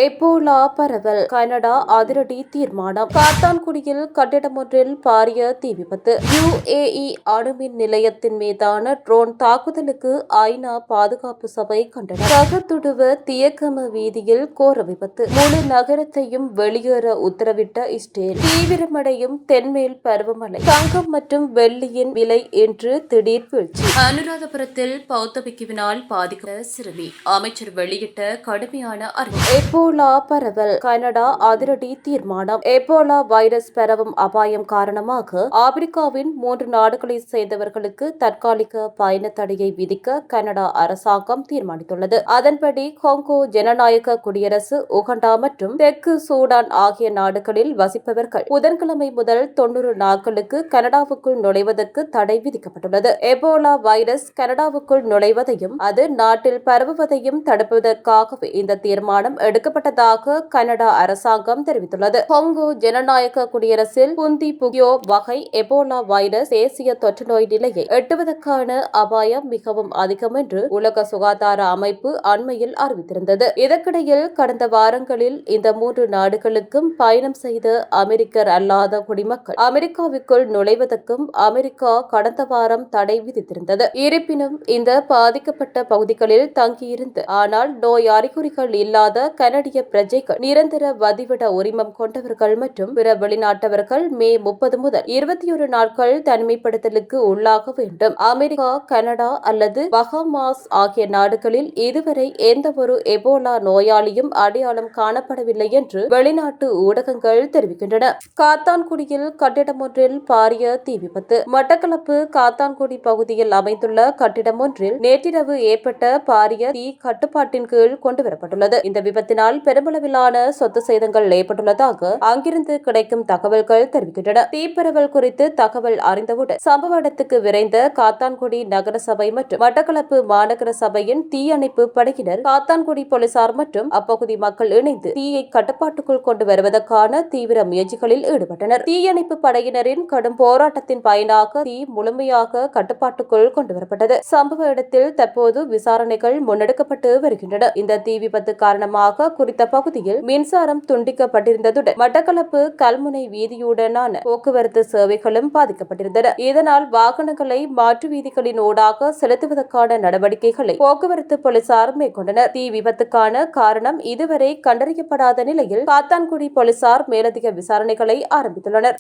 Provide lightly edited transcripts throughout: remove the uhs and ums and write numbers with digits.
Ebola பரவல் Canada அதிரடி தீர்மானம். காத்தான்குடியில் கட்டிடம் ஒன்றில் பாரிய தீ விபத்து. UAE அணுமின் நிலையத்தின் மீதான ட்ரோன் தாக்குதலுக்கு ஐநா பாதுகாப்பு சபை கண்டனம். ககதுடுவ தியகம வீதியில் கோர விபத்து. முழு நகரத்தையும் வெளியேற உத்தரவிட்ட இஸ்ரேல். தீவிரமடையும் தென்மேல் பருவமழை. தங்கம் மற்றும் வெள்ளியின் விலை இன்று திடீர் வீழ்ச்சி. அனுராதபுரத்தில் பௌத்த பிக்குவினால் பாதிக்கப்பட்ட சிறுமி. அமைச்சர் வெளியிட்ட கடுமையான அறிவிப்பு. எபோலா பரவல் கனடா அதிரடி தீர்மானம். எபோலா வைரஸ் பரவும் அபாயம் காரணமாக ஆப்பிரிக்காவின் 3 நாடுகளைச் சேர்ந்தவர்களுக்கு தற்காலிக பயண தடையை விதிக்க கனடா அரசாங்கம் தீர்மானித்துள்ளது. அதன்படி கொங்கோ ஜனநாயக குடியரசு, உகண்டா மற்றும் தெற்கு சூடான் ஆகிய நாடுகளில் வசிப்பவர்கள் புதன்கிழமை முதல் 90 நாட்களுக்கு கனடாவுக்குள் நுழைவதற்கு தடை விதிக்கப்பட்டுள்ளது. எபோலா வைரஸ் கனடாவுக்குள் நுழைவதையும் அது நாட்டில் பரவுவதையும் தடுப்பதற்காகவே இந்த தீர்மானம் எடுக்கப்பட்டதாக கனடா அரசாங்கம் தெரிவித்துள்ளது. கொங்கோ ஜனநாயக குடியரசில் புந்தி புகியோ வகை எபோலா வைரஸ் தேசிய தொற்றுநோய் நிலையை எட்டுவதற்கான அபாயம் மிகவும் அதிகம் என்று உலக சுகாதார அமைப்பு அண்மையில் அறிவித்திருந்தது. இதற்கிடையில் கடந்த வாரங்களில் இந்த 3 நாடுகளுக்கும் பயணம் செய்த அமெரிக்கர் அல்லாத குடிமக்கள் அமெரிக்காவுக்குள் நுழைவதற்கும் அமெரிக்கா கடந்த வாரம் தடை விதித்திருந்தது. இருப்பினும் இந்த பாதிக்கப்பட்ட பகுதிகளில் தங்கியிருந்து ஆனால் நோய் அறிகுறிகள் இல்லாத கனடிய பிரஜைகள், நிரந்தர வதிவிட உரிமம் கொண்டவர்கள் மற்றும் பிற வெளிநாட்டவர்கள் மே 30 முதல் 21 நாட்கள் தனிமைப்படுத்தலுக்கு உள்ளாக வேண்டும். அமெரிக்கா, கனடா அல்லது பஹாமாஸ் ஆகிய நாடுகளில் இதுவரை எந்தவொரு எபோலா நோயாளியும் அடையாளம் காணப்படவில்லை என்று வெளிநாட்டு ஊடகங்கள் தெரிவிக்கின்றன. காத்தான்குடியில் கட்டிடம் ஒன்றில் பாரிய தீ விபத்து. மட்டக்களப்பு காத்தான்குடி பகுதியில் அமைந்துள்ள கட்டிடம் ஒன்றில் நேற்றிரவு ஏற்பட்ட பாரிய தீ கட்டுப்பாட்டின் கீழ் கொண்டுவரப்பட்டுள்ளது. இந்த விபத்தினால் பெருமளவிலான சொத்து சேதங்கள் ஏற்பட்டுள்ளதாக அங்கிருந்து கிடைக்கும் தகவல்கள் தெரிவிக்கின்றன. தீப்பரவல் குறித்து தகவல் அறிந்தவுடன் சம்பவ இடத்துக்கு விரைந்த காத்தான்குடி நகர சபை மற்றும் மட்டக்களப்பு மாநகர சபையின் தீயணைப்பு படையினர், காத்தான்குடி போலீசார் மற்றும் அப்பகுதி மக்கள் இணைந்து தீயை கட்டுப்பாட்டுக்குள் கொண்டு வருவதற்கான தீவிர முயற்சிகளில் ஈடுபட்டனர். தீயணைப்பு படையினரின் கடும் போராட்டத்தின் பயனாக தீ முழுமையாக கட்டுப்பாட்டுக்குள் கொண்டுவரப்பட்டது. சம்பவ இடத்தில் தற்போது விசாரணைகள் முன்னெடுக்கப்பட்டு வருகின்றன. இந்த தீ விபத்து காரணமாக குறித்த பகுதியில் மின்சாரம் துண்டிக்கப்பட்டிருந்ததுடன் மட்டக்களப்பு கல்முனை வீதியுடனான போக்குவரத்து சேவைகளும் பாதிக்கப்பட்டிருந்தன. இதனால் வாகனங்களை மாற்று வீதிகளின் ஊடாக செலுத்துவதற்கான நடவடிக்கைகளை போக்குவரத்து போலீசார் மேற்கொண்டனர். தீ விபத்துக்கான காரணம் இதுவரை கண்டறியப்படாத நிலையில் காத்தான்குடி போலீசார் மேலதிக விசாரணைகளை ஆரம்பித்துள்ளனர்.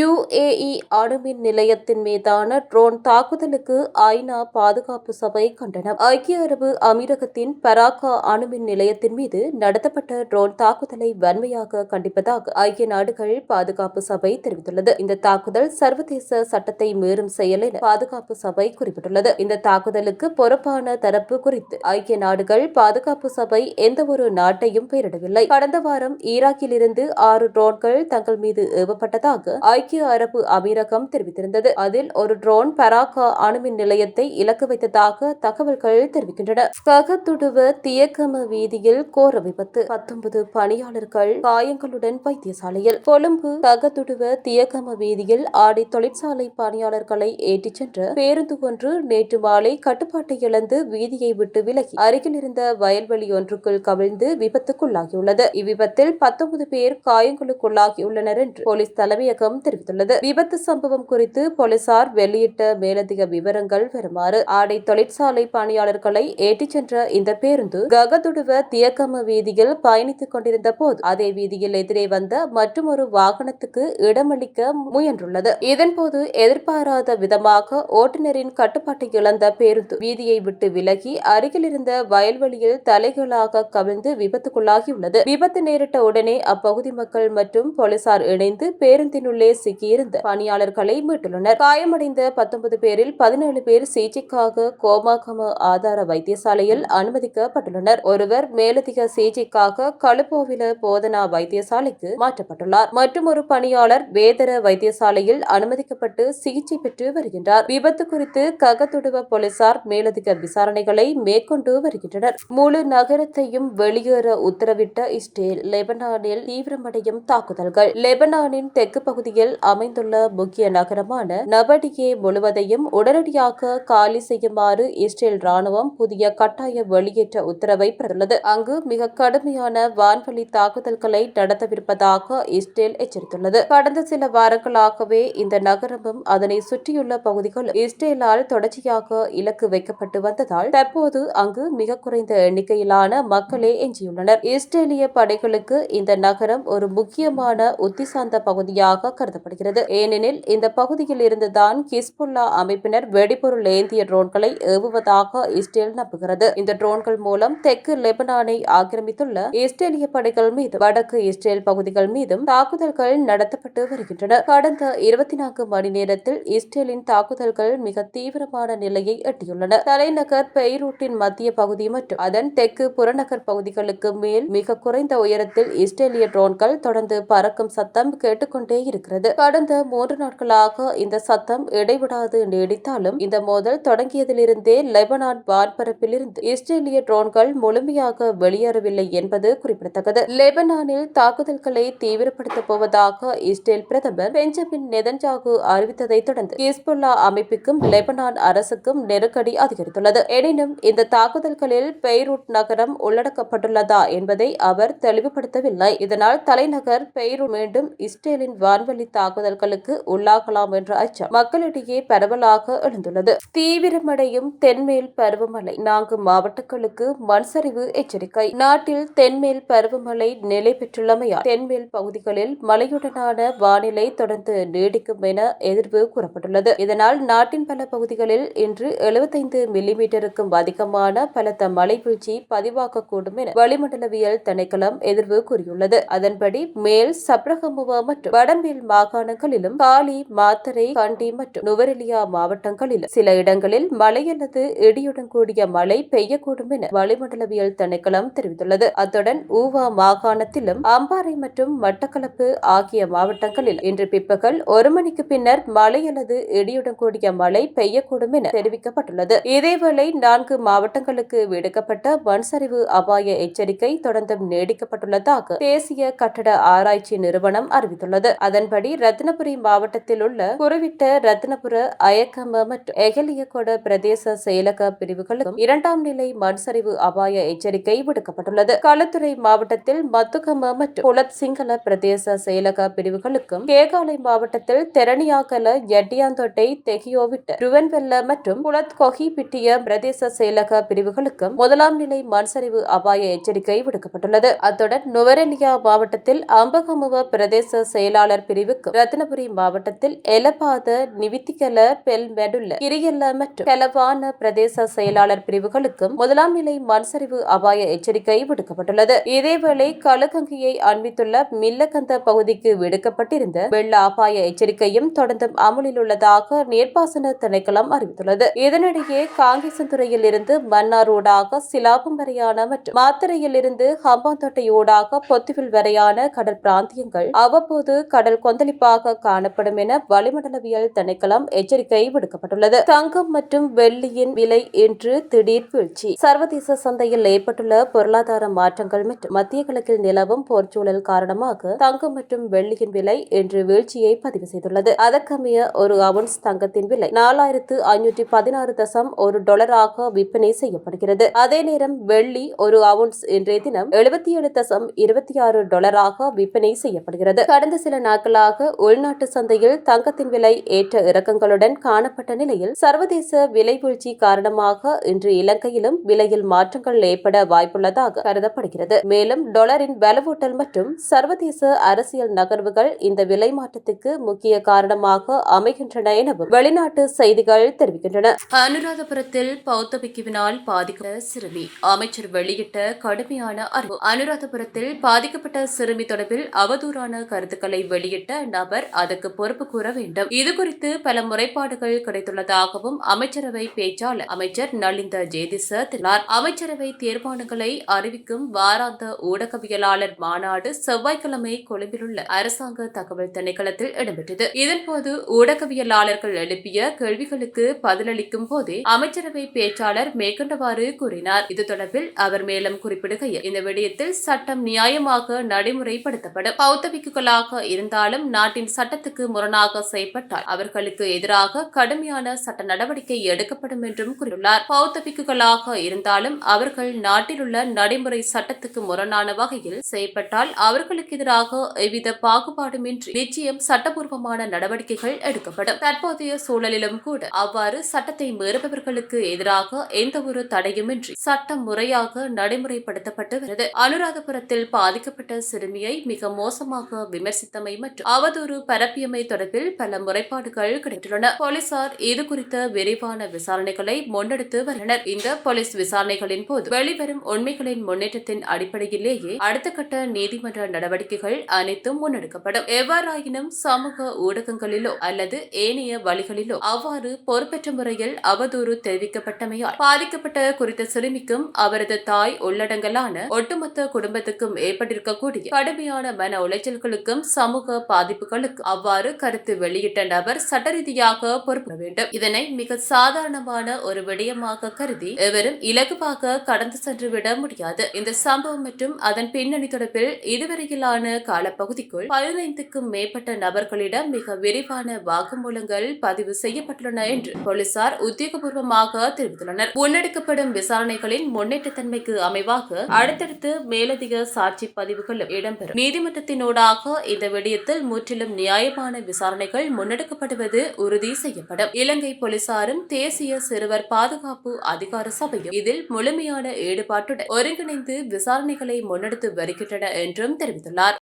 UAE அணுமின் நிலையத்தின் மீதான ட்ரோன் தாக்குதலுக்கு ஐநா பாதுகாப்பு சபை கண்டனம். ஐக்கிய அரபு அமீரகத்தின் பராக்கா அணுமின் நிலையத்தின் மீது நடத்தப்பட்ட ட்ரோன் தாக்குதலை வன்மையாக கண்டிப்பதாக ஐக்கிய நாடுகள் பாதுகாப்பு சபை தெரிவித்துள்ளது. இந்த தாக்குதல் சர்வதேச சட்டத்தை மீறும் செயல் என பாதுகாப்பு சபை குறிப்பிட்டுள்ளது. இந்த தாக்குதலுக்கு பொறுப்பான தரப்பு குறித்து ஐக்கிய நாடுகள் பாதுகாப்பு சபை எந்தவொரு நாட்டையும் பெயரிடவில்லை. கடந்த வாரம் ஈராக்கில் இருந்து 6 ட்ரோன்கள் தங்கள் மீது ஏவப்பட்டதாக ஐக்கிய அரபு அமீரகம் தெரிவித்திருந்தது. அதில் ஒரு ட்ரோன் பராக்கா அணுமின் நிலையத்தை இலக்கு வைத்ததாக தகவல்கள் தெரிவிக்கின்றன. ககதுடுவ தியகம வீதியில் கோர விபத்து. 19 பணியாளர்கள் காயங்களுடன் வைத்தியசாலையில். கொழும்பு ககதுடுவ தியகம வீதியில் ஆடை தொழிற்சாலை பணியாளர்களை ஏற்றிச் சென்ற பேருந்து ஒன்று நேற்று மாலை கட்டுப்பாட்டை இழந்து வீதியை விட்டு விலகி அருகில் இருந்த வயல்வெளி ஒன்றுக்குள் கவிழ்ந்து விபத்துக்குள்ளாகியுள்ளது. இவ்விபத்தில் 19 பேர் காயங்களுக்குள்ளாகியுள்ளனர் என்று போலீஸ் தலைமையகம் தெரிவித்துள்ளது. விபத்து சம்பவம் குறித்து போலீசார் வெளியிட்ட மேலதிக விவரங்கள் வருமாறு: ஆடை தொழிற்சாலை பணியாளர்களை ஏற்றிச் சென்ற இந்த பேருந்து ககதுடுவ தியகம வீதியில் பயணித்துக் கொண்டிருந்த போது அதே வீதியில் எதிரே வந்த மற்றொரு வாகனத்துக்கு இடமளிக்க முயன்றுள்ளது. இதன்போது எதிர்பாராத விதமாக ஓட்டுநரின் கட்டுப்பாட்டை இழந்த பேருந்து வீதியை விட்டு விலகி அருகில் இருந்த வயல்வெளியில் தலைகீழாக கவிழ்ந்து விபத்துக்குள்ளாகியுள்ளது. விபத்து நேரிட்ட உடனே அப்பகுதி மக்கள் மற்றும் போலீசார் இணைந்து பேருந்தினுள்ளே சிக்கியிருந்த பணியாளர்களை மீட்டுள்ளனர். காயமடைந்த 19 பேரில் 17 பேர் சிகிச்சைக்காக கோமாகம ஆதார வைத்தியசாலையில் அனுமதிக்கப்பட்டுள்ளனர். ஒருவர் மேலதிக சிகிச்சைக்காக களுபோவில போதனா வைத்தியசாலைக்கு மாற்றப்பட்டுள்ளார். மற்றும் ஒரு பணியாளர் வேதர வைத்தியசாலையில் அனுமதிக்கப்பட்டு சிகிச்சை பெற்று வருகின்றார். விபத்து குறித்து ககதுடுவ போலீசார் மேலதிக விசாரணைகளை மேற்கொண்டு வருகின்றனர். முழு நகரத்தையும் வெளியேற உத்தரவிட்ட இஸ்ரேல். லெபனானில் தீவிரமடையும் தாக்குதல்கள். லெபனானின் தெற்கு பகுதியில் அமைந்துள்ள முக்கிய நகரமான நபடியே முழுவதையும் உடனடியாக காலி செய்யுமாறு இஸ்ரேல் ராணுவம் புதிய கட்டாய வெளியேற்ற உத்தரவை பெற்றுள்ளது. அங்கு மிக கடுமையான கடுமையான வான்வழி தாக்குதல்களை நடத்தவிருப்பதாக இஸ்ரேல் எச்சரித்துள்ளது. கடந்த சில வாரங்களாகவே இந்த நகரமும் அதனை சுற்றியுள்ள பகுதிகளும் இஸ்ரேலால் தொடர்ச்சியாக இலக்கு வைக்கப்பட்டு வந்ததால் தற்போது அங்கு மிக குறைந்த எண்ணிக்கையிலான மக்களே எஞ்சியுள்ளனர். இஸ்ரேலிய படைகளுக்கு இந்த நகரம் ஒரு முக்கியமான உத்திசார்ந்த பகுதியாக கருதப்படுகிறது. ஏனெனில் இந்த பகுதியில் இருந்துதான் ஹிஸ்புல்லா அமைப்பினர் வெடிபொருள் ஏந்திய ட்ரோன்களை ஏவுவதாக இஸ்ரேல் நம்புகிறது. இந்த ட்ரோன்கள் மூலம் தெற்கு லெபனானை ஆக்கிரமித்துள்ள இஸ்ரேலிய படைகள் மீது வடக்கு இஸ்ரேல் பகுதிகள் மீதும் தாக்குதல்கள் நடத்தப்பட்டு வருகின்றன. கடந்த 24 மணி நேரத்தில் இஸ்ரேலின் தாக்குதல்கள் மிக தீவிரமான நிலையை எட்டியுள்ளன. தலைநகர் பெய்ரூட்டின் மத்திய பகுதி மற்றும் அதன் தெற்கு புறநகர் பகுதிகளுக்கு மேல் மிக குறைந்த உயரத்தில் இஸ்ரேலிய ட்ரோன்கள் தொடர்ந்து பறக்கும் சத்தம் கேட்டுக்கொண்டே இருக்கிறது. கடந்த 3 நாட்களாக இந்த சத்தம் இடைவிடாது நீடித்தாலும் இந்த மோதல் தொடங்கியதிலிருந்தே லெபனான் வான்பரப்பில் இருந்து இஸ்ரேலிய ட்ரோன்கள் முழுமையாக வெளியேறவில்லை என்பது குறிப்பிடத்தக்கது. லெபனானில் தாக்குதல்களை தீவிரப்படுத்தப் போவதாக இஸ்ரேல் பிரதமர் பெஞ்சமின் நெதன்யாகு அறிவித்ததை தொடர்ந்து ஹிஸ்புல்லா அமைப்புக்கும் லெபனான் அரசுக்கும் நெருக்கடி அதிகரித்துள்ளது. எனினும் இந்த தாக்குதல்களில் பெய்ரூட் நகரம் உள்ளடக்கப்பட்டுள்ளதா என்பதை அவர் தெளிவுபடுத்தவில்லை. இதனால் தலைநகர் பெய்ரூட் மீண்டும் இஸ்ரேலின் வான்வழி தாக்குதல்களுக்கு உள்ளாகலாம் என்ற அச்சம் மக்களிடையே பரவலாக எழுந்துள்ளது. தீவிரமடையும் தென்மேல் பருவமழை 4 மாவட்டங்களுக்கு மண்சரிவு எச்சரிக்கை. நாட்டில் தென்மேல் பருவமழை நிலை பெற்றுள்ளமையால் தென்மேல் பகுதிகளில் மழையுடனான வானிலை தொடர்ந்து நீடிக்கும் என எதிர்வு கூறப்பட்டுள்ளது. இதனால் நாட்டின் பல பகுதிகளில் இன்று 75 மில்லிமீட்டருக்கும் அதிகமான பலத்த மழை வீழ்ச்சி பதிவாகக்கூடும் என வளிமண்டலவியல் திணைக்களம் எதிர்வு கூறியுள்ளது. அதன்படி மேல் சப்ரகமுவா மற்றும் வடமேல் மாகாணங்களிலும் காலி, மாத்தறை, கண்டி மற்றும் நுவரெலியா மாவட்டங்களிலும் சில இடங்களில் மழை அல்லது இடியுடன் கூடிய மழை பெய்யக்கூடும் என வளிமண்டலவியல் திணைக்களம் தெரிவித்துள்ளது. அத்துடன் ஊவா மாகாணத்திலும் அம்பாறை மற்றும் மட்டக்களப்பு ஆகிய மாவட்டங்களில் இன்று பிற்பகல் 1 மணிக்கு பின்னர் மழை அல்லது இடியுடன் கூடிய மழை பெய்யக்கூடும் என தெரிவிக்கப்பட்டுள்ளது. இதேவேளை 4 மாவட்டங்களுக்கு விடுக்கப்பட்ட மண்சரிவு அபாய எச்சரிக்கை தொடர்ந்தும் நீடிக்கப்பட்டுள்ளதாக தேசிய கட்டட ஆராய்ச்சி நிறுவனம் அறிவித்துள்ளது. அதன்படி ரத்தினபுரி மாவட்டத்தில் உள்ள குருவிட்ட, ரத்தினபுர, அயக்கம மற்றும் எகலியகொட பிரதேச செயலக பிரிவுகளுக்கும் 2ஆம் நிலை மண்சரிவு அபாய எச்சரிக்கை விடுக்கப்பட்டுள்ளது. களுத்துறை மாவட்டத்தில் மத்துகம மற்றும் புலத் சிங்கள பிரதேச செயலக பிரிவுகளுக்கும், கேகாலை மாவட்டத்தில் தெரணியாகல, எட்டியாந்தோட்டை, தெகியோவிட்ட, ருவன்வெல்ல மற்றும் புலத் கொஹிபிட்டிய பிரதேச செயலக பிரிவுகளுக்கும் 1ஆம் நிலை மண்சரிவு அபாய எச்சரிக்கை விடுக்கப்பட்டுள்ளது. அத்துடன் நுவரெலியா மாவட்டத்தில் அம்பகமுவ பிரதேச செயலாளர் பிரிவுக்கும், ரத்தினபுரி மாவட்டத்தில் எலபாத, நிவித்திகல, பெல்மெடுல்ல, கிரியல்ல மற்றும் கெலவான பிரதேச செயலாளர் பிரிவுகளுக்கும் 1ஆம் நிலை மண்சரிவு அபாய எச்சரிக்கை விடுக்கப்பட்டுள்ளது. இதேவேளை களுகங்கியை அண்மித்துள்ள மில்லகந்த பகுதிக்கு விடுக்கப்பட்டிருந்த வெள்ள அபாய எச்சரிக்கையும் தொடர்ந்தும் அமலில் உள்ளதாக நீர்ப்பாசன திணைக்களம் அறிவித்துள்ளது. இதனிடையே காங்கேசன்துறையில் இருந்து மன்னார் ஊடாக சிலாபம் வரையான மற்றும் மாத்தறையில் இருந்து ஹம்பாந்தோட்டை ஊடாக பொத்துவில் வரையான கடல் பிராந்தியங்கள் அவ்வப்போது கடல் கொந்தளிப்பாக காணப்படும் என வளிமண்டலவியல் திணைக்களம் எச்சரிக்கை விடுக்கப்பட்டுள்ளது. தங்கம் மற்றும் வெள்ளியின் விலை இன்று திடீர் வீழ்ச்சி. சர்வதேச சந்தையில் ஏற்பட்டுள்ள பொருளாதார மாற்றங்கள் மற்றும் மத்திய கிழக்கில் நிலவும் போர்ச்சூழல் காரணமாக தங்கம் மற்றும் வெள்ளியின் விலை இன்று வீழ்ச்சியை பதிவு செய்துள்ளது. அதற்கமைய ஒரு அவுன்ஸ் தங்கத்தின் விலை $4,516.1 விற்பனை செய்யப்படுகிறது. அதே நேரம் வெள்ளி ஒரு அவுன்ஸ் இன்றைய தினம் $77.26 விற்பனை செய்யப்படுகிறது. கடந்த சில நாட்களாக உள்நாட்டு சந்தையில் தங்கத்தின் விலை ஏற்ற இறக்கங்களுடன் காணப்பட்ட நிலையில் சர்வதேச விலை வீழ்ச்சி காரணமாக இன்று இலங்கையிலும் விலையில் மாற்றங்கள் ஏற்பட வாய்ப்புள்ளதாக கருதப்படுகிறது. மேலும் டாலரின் வலுவூட்டல் மற்றும் சர்வதேச அரசியல் நகர்வுகள் இந்த விலை மாற்றத்துக்கு முக்கிய காரணமாக அமைகின்றன எனவும் வெளிநாட்டு செய்திகள் தெரிவிக்கின்றன. அனுராதபுரத்தில் பௌத்த பிக்குவினால் பாதிக்கப்பட்ட சிறுமி அமைச்சர் வெளியிட்ட கடுமையான அறிவு. அனுராதபுரத்தில் பாதிக்கப்பட்ட சிறுமி தொடர்பில் அவதூறான கருத்துக்களை வெளியிட்ட நபர் அதற்கு பொறுப்பு கூற வேண்டும். இதுகுறித்து பல முறைப்பாடுகள் கிடைத்துள்ளதாகவும் அமைச்சரவை பேச்சாளர் அமைச்சர் நலிந்த ஜேதிச தெரிவித்தார். அமைச்சரவை தீர்மானங்களை அறிவிக்கும் வாராந்த ஊடகவியலாளர் மாநாடு செவ்வாய்க்கிழமை கொழும்பிலுள்ள அரசாங்க தகவல் திணைக்களத்தில் இடம்பெற்றது. இதன்போது ஊடகவியலாளர்கள் எழுப்பிய கேள்விகளுக்கு பதிலளிக்கும் போதே அமைச்சரவை பேச்சாளர் மேற்கண்டவாறு கூறினார். இது தொடர்பில் அவர் மேலும் குறிப்பிடுகையில், இந்த விடயத்தில் சட்டம் நியாயமாக நடைமுறைப்படுத்தப்படும். பௌத்த பிக்குகளாக இருந்தாலும் நாட்டின் சட்டத்துக்கு முரணாக செயல்பட்டால் அவர்களுக்கு எதிராக கடுமையான சட்ட நடவடிக்கை எடுக்கப்படும் என்றும் கூறியுள்ளார். பௌத்த பிக்குகளாக இருந்தாலும் அவர்கள் நாட்டில் உள்ள நடைமுறை சட்டத்துக்கு முரணான வகையில் செயல்பட்டால் அவர்களுக்கு எதிராக எவ்வித பாகுபாடுமின்றி நிச்சயம் சட்டபூர்வமான நடவடிக்கைகள் எடுக்கப்படும். தற்போதைய சூழலிலும் கூட அவ்வாறு சட்டத்தை மீறுபவர்களுக்கு எதிராக எந்தவொரு தடையுமின்றி சட்டம் முறையாக நடைமுறைப்படுத்தப்பட்டு வருகிறது. அனுராதபுரத்தில் பாதிக்கப்பட்ட சிறுமியை மிக மோசமாக விமர்சித்தமை மற்றும் அவதூறு பரப்பியமை தொடர்பில் பல முறைப்பாடுகள் கிடைத்துள்ளன. போலீசார் இதுகுறித்த விரிவான விசாரணைகளை முன்னெடுத்து வருகின்றனர். இந்த போலீஸ் விசாரணைகளின் போது வெளிவரும் உண்மைகளின் முன்னேற்றத்தின் அடிப்படையிலேயே அடுத்த கட்ட நீதிமன்ற நடவடிக்கைகள் அனைத்தும் முன்னெடுக்கப்படும். எவ்வாறாயினும் சமூக ஊடகங்களிலோ அல்லது ஏனைய வழிகளிலோ அவ்வாறு பொறுப்பற்ற முறையில் அவதூறு தெரிவிக்கப்பட்டமையால் பாதிக்கப்பட்ட குறித்த சிறுமிக்கும் அவரது தாய் உள்ளடங்கலான ஒட்டுமொத்த குடும்பத்துக்கும் ஏற்பட்டிருக்கக்கூடிய கடுமையான மன உளைச்சல்களுக்கும் சமூக பாதிப்புகளுக்கு அவ்வாறு கருத்து வெளியிட்ட நபர் சட்ட ரீதியாக பொறுப்பேற்க வேண்டும். இதனை மிக சாதாரணமான ஒரு விடயமாக கருதி எவரும் இலகுவாக கடந்து சென்றுவிட முடியாது. இந்த சம்பவம் மற்றும் அதன் பின்னணி தொடர்பில் இதுவரையிலான காலப்பகுதிக்குள் 15க்கும் மேற்பட்ட நபர்களிடம் மிக விரிவான வாக்குமூலங்கள் பதிவு செய்யப்பட்டுள்ளன என்று போலீசார் உத்தியோகபூர்வமாக தெரிவித்துள்ளனர். முன்னெடுக்கப்படும் விசாரணைகளின் முன்னேற்றத்தன்மைக்கு அமைவாக அடுத்தடுத்து மேலதிக சாட்சி பதிவுகளும் இடம்பெறும். நீதிமன்றத்தினூடாக இந்த விடயத்தில் முற்றிலும் நியாயமான விசாரணைகள் முன்னெடுக்கப்படுவது உறுதி செய்யப்படும். இலங்கை போலீசாரும் தேசிய சிறுவர் பாதுகாப்பு அதிகார சபையும் இதில் முழுமையான ஈடுபாட்டுடன் ஒருங்கிணைந்து விசாரணைகளை முன்னெடுத்து வருகின்றன என்றும் தெரிவித்துள்ளார்.